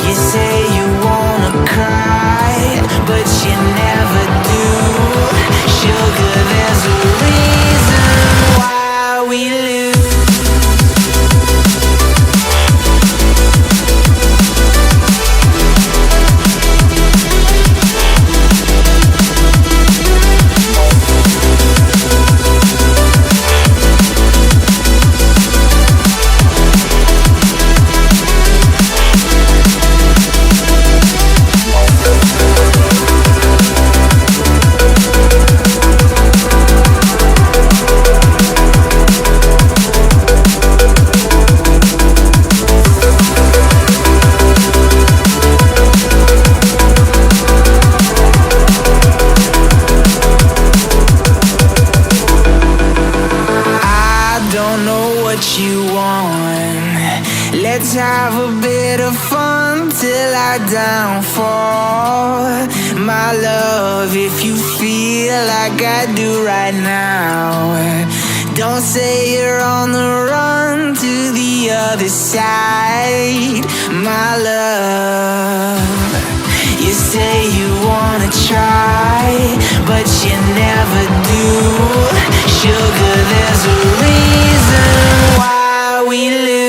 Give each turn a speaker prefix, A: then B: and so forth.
A: You say you wanna cry, but you never do. Sugar, there's a reason why we lose. Let's have a bit of fun till I downfall. My love, if you feel like I do right now, don't say you're on the run to the other side. My love, you say you wanna try, but you never do. Sugar, there's a reason why we lose.